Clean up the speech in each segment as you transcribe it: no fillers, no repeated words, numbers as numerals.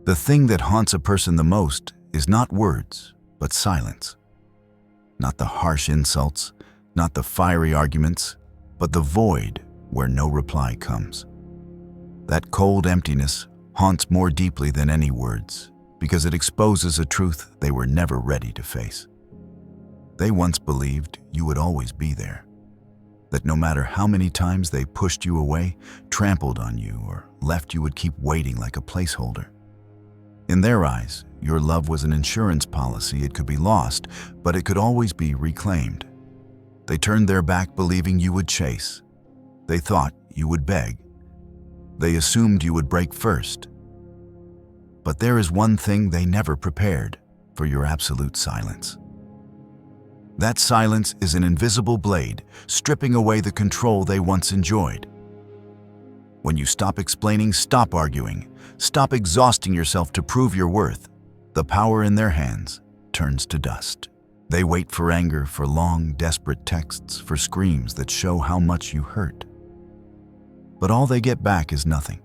The thing that haunts a person the most is not words, but silence. Not the harsh insults, not the fiery arguments, but the void where no reply comes. That cold emptiness haunts more deeply than any words, because it exposes a truth they were never ready to face. They once believed you would always be there, that no matter how many times they pushed you away, trampled on you, or left you would keep waiting like a placeholder. In their eyes, your love was an insurance policy. It could be lost, but it could always be reclaimed. They turned their back believing you would chase. They thought you would beg. They assumed you would break first. But there is one thing they never prepared for: your absolute silence. That silence is an invisible blade, stripping away the control they once enjoyed. When you stop explaining, stop arguing, stop exhausting yourself to prove your worth, the power in their hands turns to dust. They wait for anger, for long, desperate texts, for screams that show how much you hurt. But all they get back is nothing.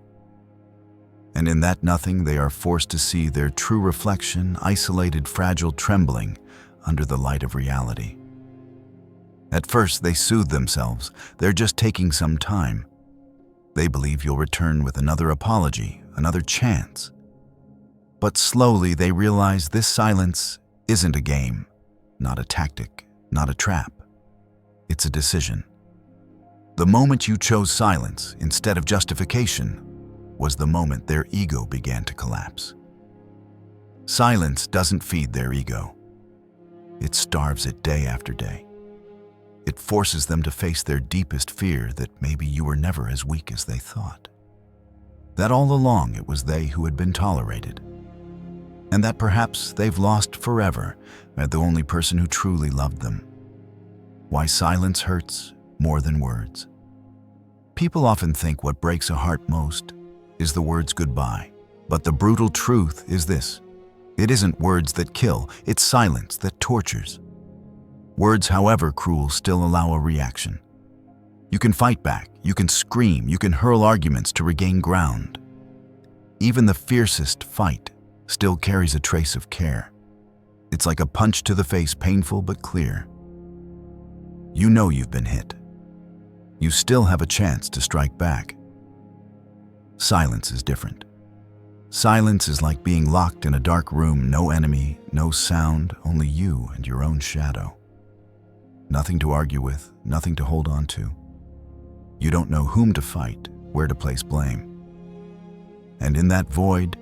And in that nothing, they are forced to see their true reflection, isolated, fragile, trembling under the light of reality. At first, they soothe themselves. They're just taking some time. They believe you'll return with another apology, another chance. But slowly, they realize this silence isn't a game, not a tactic, not a trap. It's a decision. The moment you chose silence instead of justification was the moment their ego began to collapse. Silence doesn't feed their ego. It starves it day after day. It forces them to face their deepest fear, that maybe you were never as weak as they thought. That all along it was they who had been tolerated. And that perhaps they've lost forever at the only person who truly loved them. Why silence hurts more than words. People often think what breaks a heart most is the words goodbye. But the brutal truth is this: it isn't words that kill, it's silence that tortures. Words, however cruel, still allow a reaction. You can fight back, you can scream, you can hurl arguments to regain ground. Even the fiercest fight still carries a trace of care. It's like a punch to the face, painful but clear. You know you've been hit. You still have a chance to strike back. Silence is different. Silence is like being locked in a dark room, no enemy, no sound, only you and your own shadow. Nothing to argue with, nothing to hold on to. You don't know whom to fight, where to place blame. And in that void,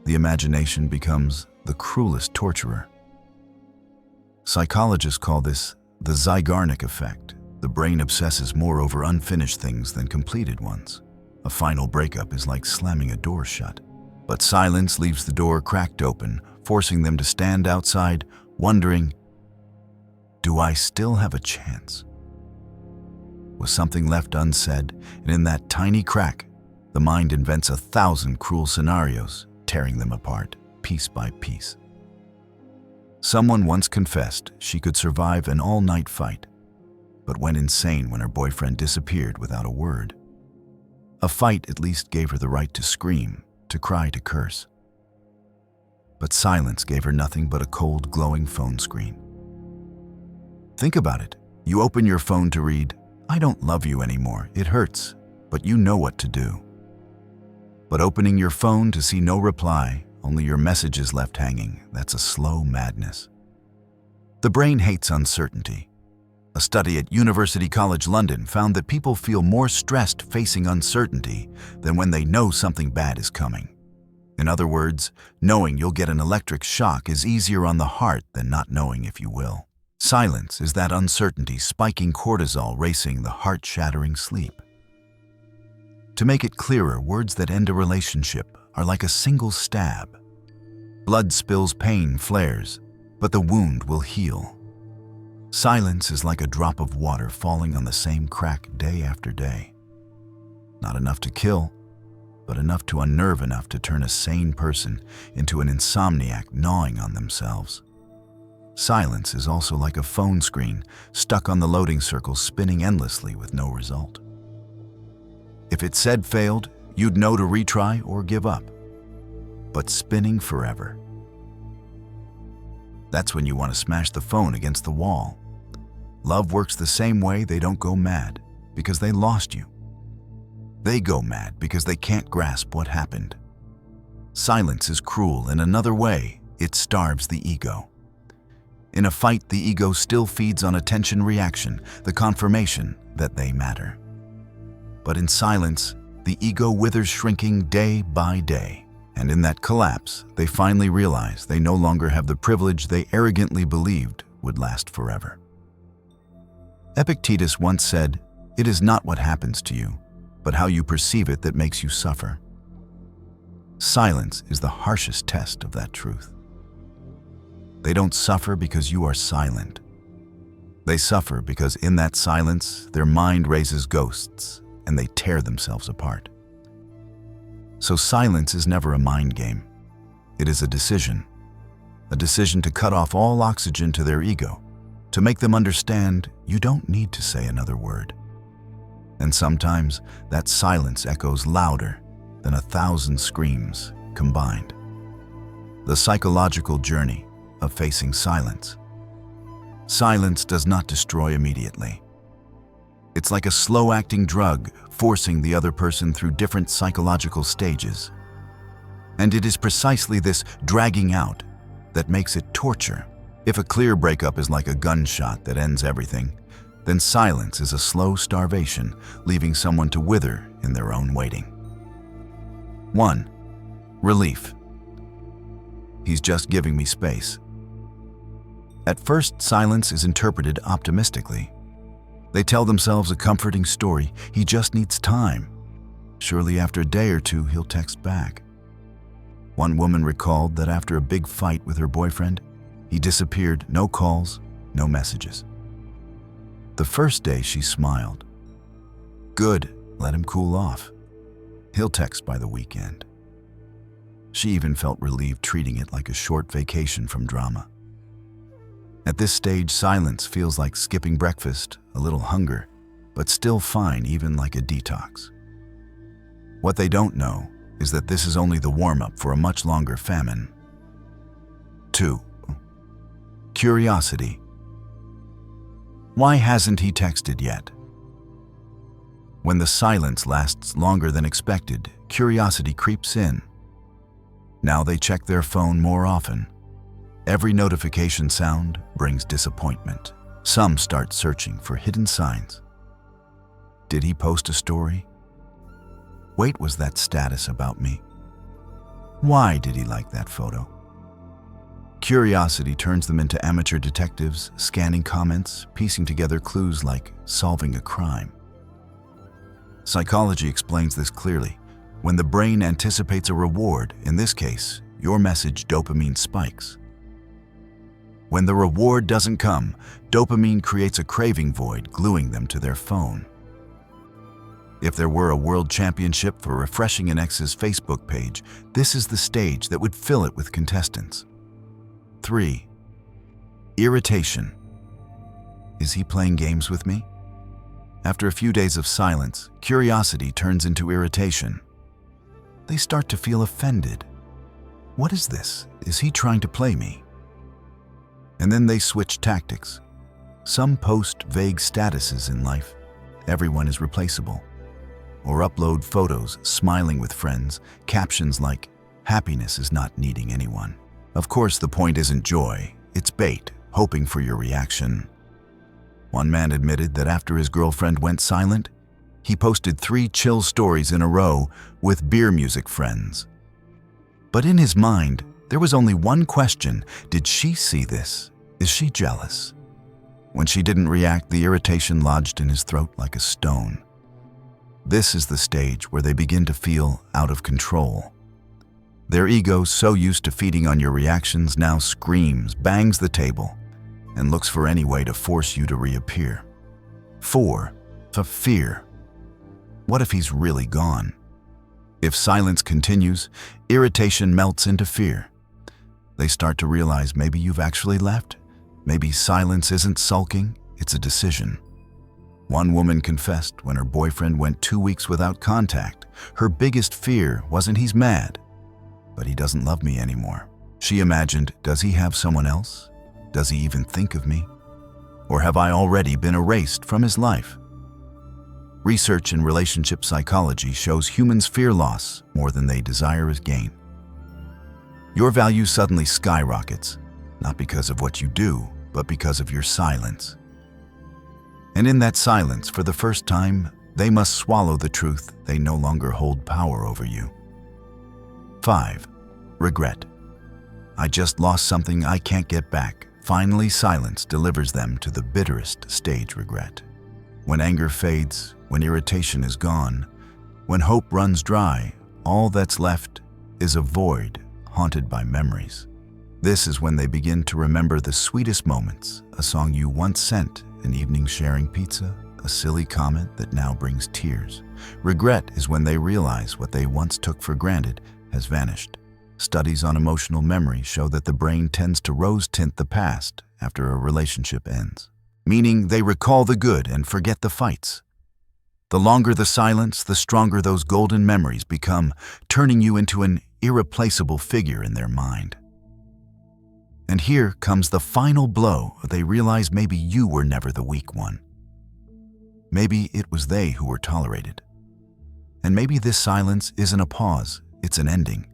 the imagination becomes the cruelest torturer. Psychologists call this the Zeigarnik Effect. The brain obsesses more over unfinished things than completed ones. A final breakup is like slamming a door shut. But silence leaves the door cracked open, forcing them to stand outside, wondering, do I still have a chance? Was something left unsaid? And in that tiny crack, the mind invents 1,000 cruel scenarios, tearing them apart, piece by piece. Someone once confessed she could survive an all-night fight, but went insane when her boyfriend disappeared without a word. A fight at least gave her the right to scream, to cry, to curse. But silence gave her nothing but a cold, glowing phone screen. Think about it. You open your phone to read, "I don't love you anymore. It hurts, but you know what to do." But opening your phone to see no reply, only your messages left hanging, that's a slow madness. The brain hates uncertainty. A study at University College London found that people feel more stressed facing uncertainty than when they know something bad is coming. In other words, knowing you'll get an electric shock is easier on the heart than not knowing if you will. Silence is that uncertainty, spiking cortisol, racing the heart-shattering sleep. To make it clearer, words that end a relationship are like a single stab. Blood spills, pain flares, but the wound will heal. Silence is like a drop of water falling on the same crack day after day. Not enough to kill, but enough to unnerve, enough to turn a sane person into an insomniac gnawing on themselves. Silence is also like a phone screen stuck on the loading circle, spinning endlessly with no result. If it said failed, you'd know to retry or give up. but spinning forever. That's when you want to smash the phone against the wall. Love works the same way. They don't go mad because they lost you. They go mad because they can't grasp what happened. Silence is cruel in another way. It starves the ego. In a fight, the ego still feeds on attention reaction, the confirmation that they matter. But in silence, the ego withers, shrinking day by day. And in that collapse, they finally realize they no longer have the privilege they arrogantly believed would last forever. Epictetus once said, "It is not what happens to you, but how you perceive it that makes you suffer." Silence is the harshest test of that truth. They don't suffer because you are silent. They suffer because in that silence, their mind raises ghosts and they tear themselves apart. So silence is never a mind game. It is a decision to cut off all oxygen to their ego, to make them understand you don't need to say another word. And sometimes that silence echoes louder than 1,000 screams combined. The psychological journey of facing silence. Silence does not destroy immediately. It's like a slow-acting drug, forcing the other person through different psychological stages. And it is precisely this dragging out that makes it torture. If a clear breakup is like a gunshot that ends everything, then silence is a slow starvation, leaving someone to wither in their own waiting. 1. Relief. He's just giving me space. At first, silence is interpreted optimistically. They tell themselves a comforting story. He just needs time. Surely after a day or two, he'll text back. One woman recalled that after a big fight with her boyfriend, he disappeared, no calls, no messages. The first day she smiled. Good, let him cool off. He'll text by the weekend. She even felt relieved, treating it like a short vacation from drama. At this stage, silence feels like skipping breakfast, a little hunger, but still fine, even like a detox. What they don't know is that this is only the warm-up for a much longer famine. 2. Curiosity. Why hasn't he texted yet? When the silence lasts longer than expected, curiosity creeps in. Now they check their phone more often. Every notification sound brings disappointment. Some start searching for hidden signs. Did he post a story? Wait, was that status about me? Why did he like that photo? Curiosity turns them into amateur detectives, scanning comments, piecing together clues like solving a crime. Psychology explains this clearly. When the brain anticipates a reward, in this case, your message, dopamine spikes. When the reward doesn't come, dopamine creates a craving void, gluing them to their phone. If there were a world championship for refreshing an ex's Facebook page, this is the stage that would fill it with contestants. 3. Irritation. Is he playing games with me? After a few days of silence, curiosity turns into irritation. They start to feel offended. What is this? Is he trying to play me? And then they switch tactics. Some post vague statuses in life. Everyone is replaceable. Or upload photos smiling with friends, captions like, "Happiness is not needing anyone." Of course, the point isn't joy, it's bait, hoping for your reaction. One man admitted that after his girlfriend went silent, he posted 3 chill stories in a row with beer music friends. But in his mind, there was only one question: did she see this? Is she jealous? When she didn't react, the irritation lodged in his throat like a stone. This is the stage where they begin to feel out of control. Their ego, so used to feeding on your reactions, now screams, bangs the table, and looks for any way to force you to reappear. 4. Fear. What if he's really gone? If silence continues, irritation melts into fear. They start to realize maybe you've actually left. Maybe silence isn't sulking, it's a decision. One woman confessed when her boyfriend went 2 weeks without contact, her biggest fear wasn't he's mad. but he doesn't love me anymore. She imagined, does he have someone else? Does he even think of me? Or have I already been erased from his life? Research in relationship psychology shows humans fear loss more than they desire as gain. Your value suddenly skyrockets, not because of what you do, but because of your silence. And in that silence, for the first time, they must swallow the truth they no longer hold power over you. 5. Regret. I just lost something I can't get back. Finally, silence delivers them to the bitterest stage regret. When anger fades, when irritation is gone, when hope runs dry, all that's left is a void haunted by memories. This is when they begin to remember the sweetest moments, a song you once sent, an evening sharing pizza, a silly comment that now brings tears. Regret is when they realize what they once took for granted has vanished. Studies on emotional memory show that the brain tends to rose-tint the past after a relationship ends, meaning they recall the good and forget the fights. The longer the silence, the stronger those golden memories become, turning you into an irreplaceable figure in their mind. And here comes the final blow. They realize maybe you were never the weak one. Maybe it was they who were tolerated. And maybe this silence isn't a pause, it's an ending.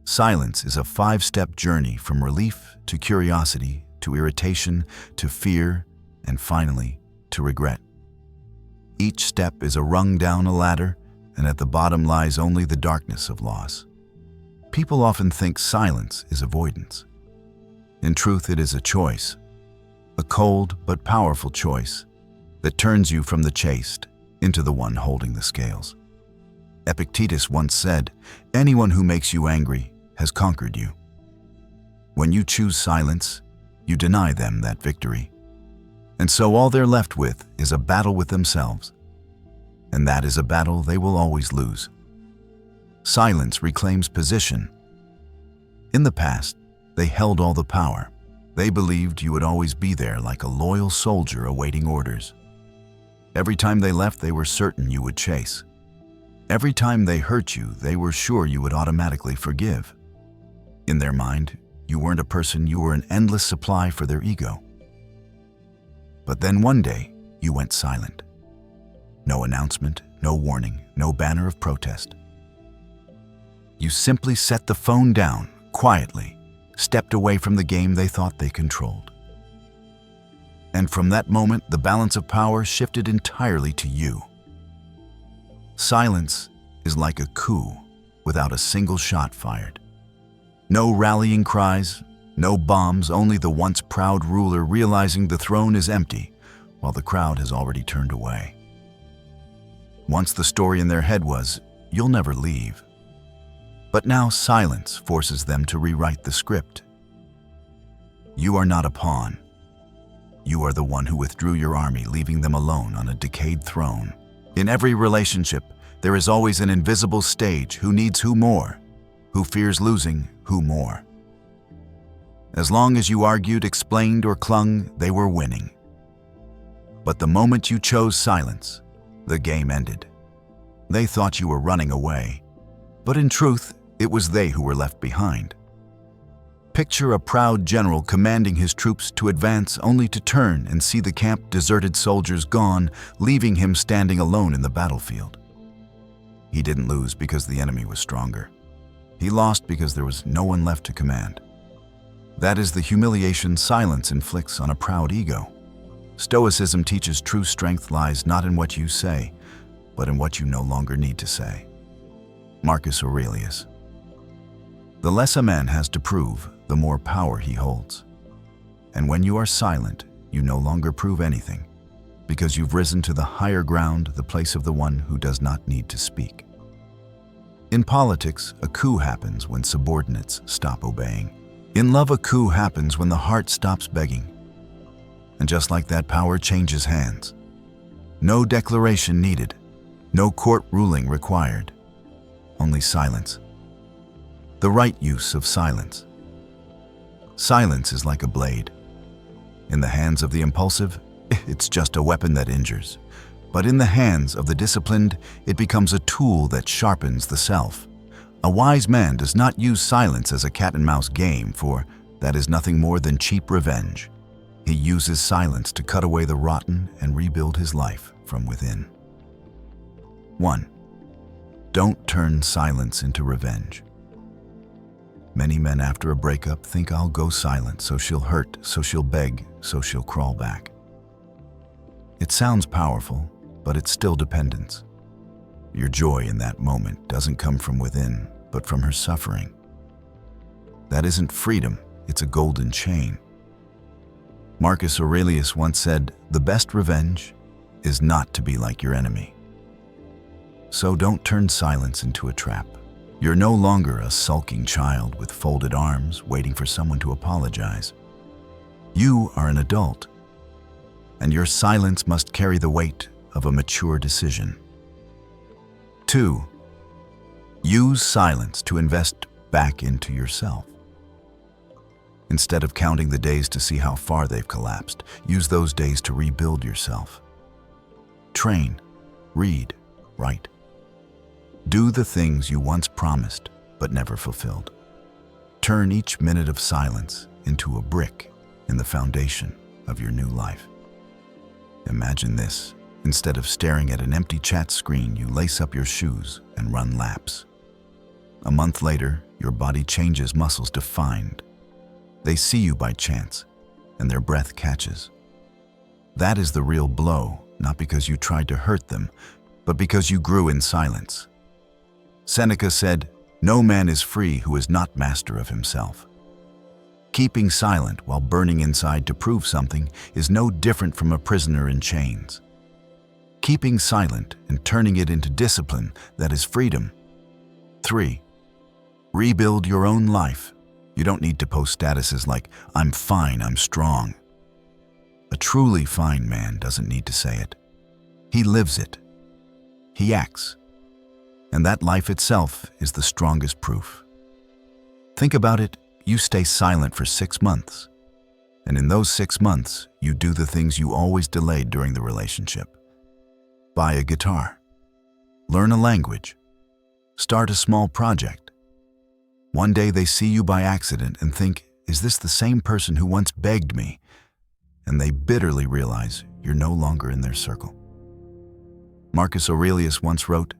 Silence is a 5-step journey from relief to curiosity, to irritation, to fear, and finally, to regret. Each step is a rung down a ladder, and at the bottom lies only the darkness of loss. People often think silence is avoidance. In truth, it is a choice, a cold but powerful choice that turns you from the chaste into the one holding the scales. Epictetus once said, "Anyone who makes you angry has conquered you." When you choose silence, you deny them that victory. And so all they're left with is a battle with themselves. And that is a battle they will always lose. Silence reclaims position. In the past, they held all the power. They believed you would always be there like a loyal soldier awaiting orders. Every time they left, they were certain you would chase. Every time they hurt you, they were sure you would automatically forgive. In their mind, you weren't a person, you were an endless supply for their ego. But then one day, you went silent. No announcement, no warning, no banner of protest. You simply set the phone down, quietly, stepped away from the game they thought they controlled. And from that moment, the balance of power shifted entirely to you. Silence is like a coup without a single shot fired. No rallying cries, no bombs, only the once proud ruler realizing the throne is empty while the crowd has already turned away. Once the story in their head was, "You'll never leave." But now silence forces them to rewrite the script. You are not a pawn. You are the one who withdrew your army, leaving them alone on a decayed throne. In every relationship, there is always an invisible stage. Who needs who more? Who fears losing who more? As long as you argued, explained, or clung, they were winning. But the moment you chose silence, the game ended. They thought you were running away, but in truth, it was they who were left behind. Picture a proud general commanding his troops to advance only to turn and see the camp deserted, soldiers gone, leaving him standing alone in the battlefield. He didn't lose because the enemy was stronger. He lost because there was no one left to command. That is the humiliation silence inflicts on a proud ego. Stoicism teaches true strength lies not in what you say, but in what you no longer need to say. Marcus Aurelius. The less a man has to prove, the more power he holds. And when you are silent, you no longer prove anything, because you've risen to the higher ground, the place of the one who does not need to speak. In politics, a coup happens when subordinates stop obeying. In love, a coup happens when the heart stops begging. And just like that, power changes hands. No declaration needed, no court ruling required, only silence. The right use of silence. Silence is like a blade. In the hands of the impulsive, it's just a weapon that injures. But in the hands of the disciplined, it becomes a tool that sharpens the self, A wise man does not use silence as a cat-and-mouse game, for that is nothing more than cheap revenge. He uses silence to cut away the rotten and rebuild his life from within. 1. Don't turn silence into revenge. Many men after a breakup think, I'll go silent, so she'll hurt, so she'll beg, so she'll crawl back. It sounds powerful, but it's still dependence. Your joy in that moment doesn't come from within, but from her suffering. That isn't freedom, it's a golden chain. Marcus Aurelius once said, the best revenge is not to be like your enemy. So don't turn silence into a trap. You're no longer a sulking child with folded arms waiting for someone to apologize. You are an adult, and your silence must carry the weight of a mature decision. 2. Use silence to invest back into yourself. Instead of counting the days to see how far they've collapsed, use those days to rebuild yourself. Train, read, write. Do the things you once promised but never fulfilled. Turn each minute of silence into a brick in the foundation of your new life. Imagine this. Instead of staring at an empty chat screen, you lace up your shoes and run laps. A month later, your body changes muscles defined. They see you by chance, and their breath catches. That is the real blow, not because you tried to hurt them, but because you grew in silence. Seneca said, no man is free who is not master of himself. Keeping silent while burning inside to prove something is no different from a prisoner in chains. Keeping silent and turning it into discipline, that is freedom. 3. Rebuild your own life. You don't need to post statuses like, I'm fine, I'm strong. A truly fine man doesn't need to say it. He lives it. He acts. And that life itself is the strongest proof. Think about it, you stay silent for 6 months. And in those 6 months, you do the things you always delayed during the relationship. Buy a guitar. Learn a language. Start a small project. One day they see you by accident and think, is this the same person who once begged me? And they bitterly realize you're no longer in their circle. Marcus Aurelius once wrote,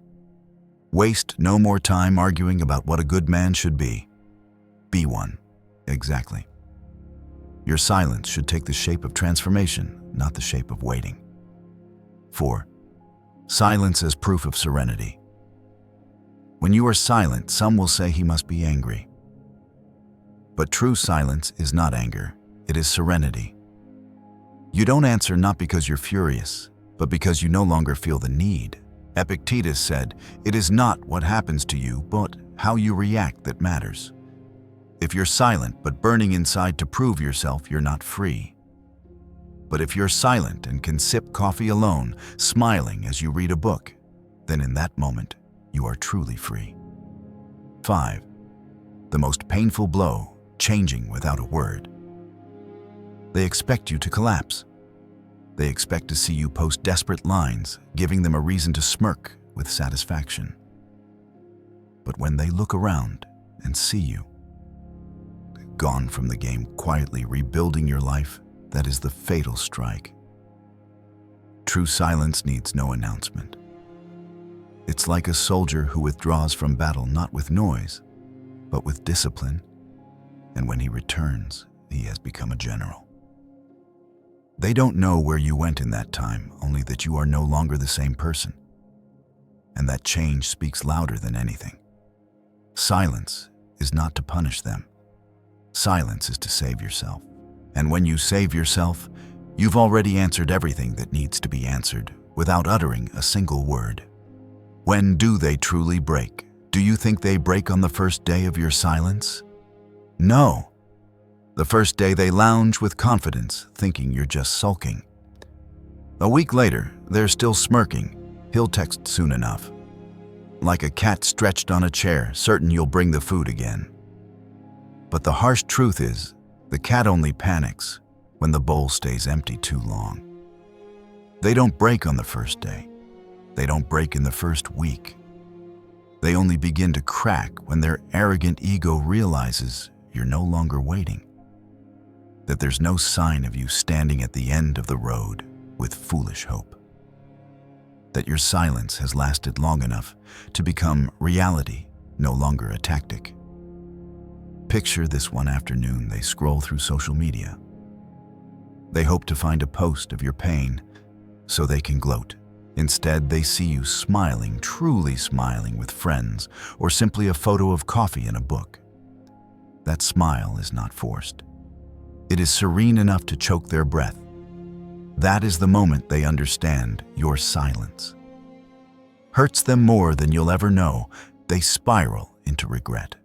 waste no more time arguing about what a good man should be. Be one. Exactly. Your silence should take the shape of transformation, not the shape of waiting. 4. Silence as proof of serenity. When you are silent, some will say he must be angry. But true silence is not anger, it is serenity. You don't answer not because you're furious, but because you no longer feel the need. Epictetus said, it is not what happens to you, but how you react that matters. If you're silent but burning inside to prove yourself, you're not free. But if you're silent and can sip coffee alone, smiling as you read a book, then in that moment, you are truly free. 5. The most painful blow, changing without a word. They expect you to collapse. They expect to see you post desperate lines, giving them a reason to smirk with satisfaction. But when they look around and see you, gone from the game, quietly rebuilding your life, that is the fatal strike. True silence needs no announcement. It's like a soldier who withdraws from battle not with noise, but with discipline, and when he returns, he has become a general. They don't know where you went in that time, only that you are no longer the same person. And that change speaks louder than anything. Silence is not to punish them. Silence is to save yourself. And when you save yourself, you've already answered everything that needs to be answered without uttering a single word. When do they truly break? Do you think they break on the first day of your silence? No. The first day they lounge with confidence, thinking you're just sulking. A week later, they're still smirking. He'll text soon enough. Like a cat stretched on a chair, certain you'll bring the food again. But the harsh truth is, the cat only panics when the bowl stays empty too long. They don't break on the first day. They don't break in the first week. They only begin to crack when their arrogant ego realizes you're no longer waiting, that there's no sign of you standing at the end of the road with foolish hope, that your silence has lasted long enough to become reality, no longer a tactic. Picture this one afternoon they scroll through social media. They hope to find a post of your pain so they can gloat. Instead, they see you smiling, truly smiling with friends, or simply a photo of coffee and a book. That smile is not forced. It is serene enough to choke their breath. That is the moment they understand your silence hurts them more than you'll ever know. They spiral into regret.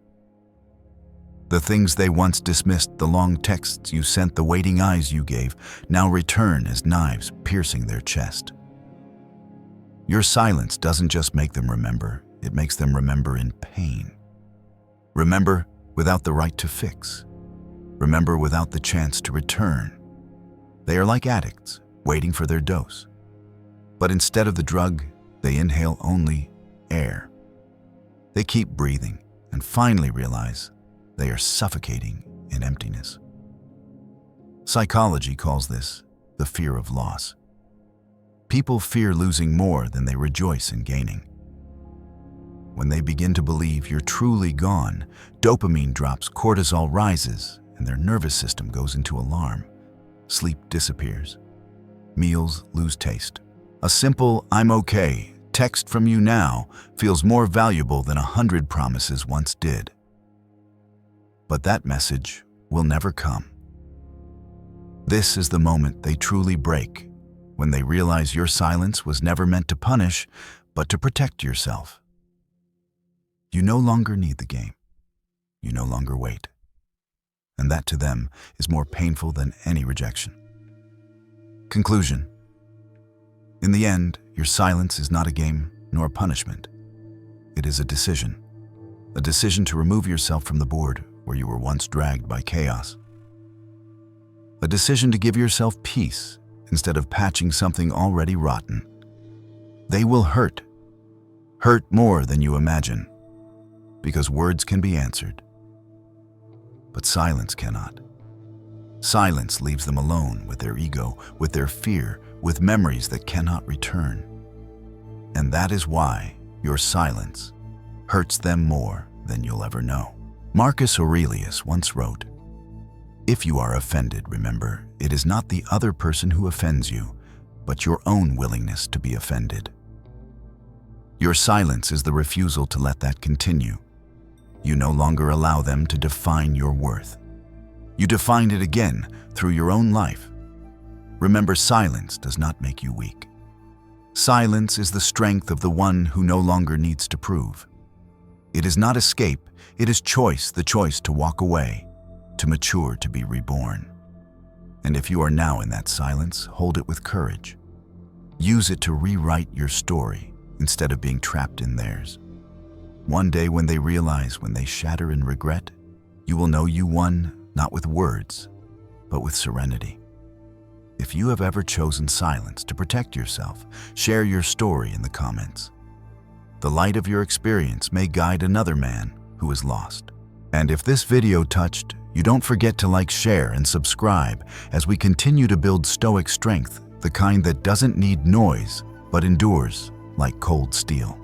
The things they once dismissed, the long texts you sent, the waiting eyes you gave, now return as knives piercing their chest. Your silence doesn't just make them remember, it makes them remember in pain. Remember without the right to fix. Remember without the chance to return. They are like addicts, waiting for their dose. But instead of the drug, they inhale only air. They keep breathing and finally realize they are suffocating in emptiness. Psychology calls this the fear of loss. People fear losing more than they rejoice in gaining. When they begin to believe you're truly gone, dopamine drops, cortisol rises, and their nervous system goes into alarm. Sleep disappears. Meals lose taste. A simple "I'm okay" text from you now feels more valuable than 100 promises once did. But that message will never come. This is the moment they truly break, when they realize your silence was never meant to punish, but to protect yourself. You no longer need the game. You no longer wait. And that to them is more painful than any rejection. Conclusion. In the end, your silence is not a game nor a punishment. It is a decision to remove yourself from the board where you were once dragged by chaos. A decision to give yourself peace instead of patching something already rotten. They will hurt more than you imagine, because words can be answered, but silence cannot. Silence leaves them alone with their ego, with their fear, with memories that cannot return. And that is why your silence hurts them more than you'll ever know. Marcus Aurelius once wrote, "If you are offended, remember, it is not the other person who offends you, but your own willingness to be offended." Your silence is the refusal to let that continue. You no longer allow them to define your worth. You define it again through your own life. Remember, silence does not make you weak. Silence is the strength of the one who no longer needs to prove. It is not escape, it is choice, the choice to walk away, to mature, to be reborn. And if you are now in that silence, hold it with courage. Use it to rewrite your story instead of being trapped in theirs. One day when they realize, when they shatter in regret, you will know you won not with words, but with serenity. If you have ever chosen silence to protect yourself, share your story in the comments. The light of your experience may guide another man who is lost. And if this video touched, you don't forget to like, share, and subscribe as we continue to build Stoic strength, the kind that doesn't need noise, but endures like cold steel.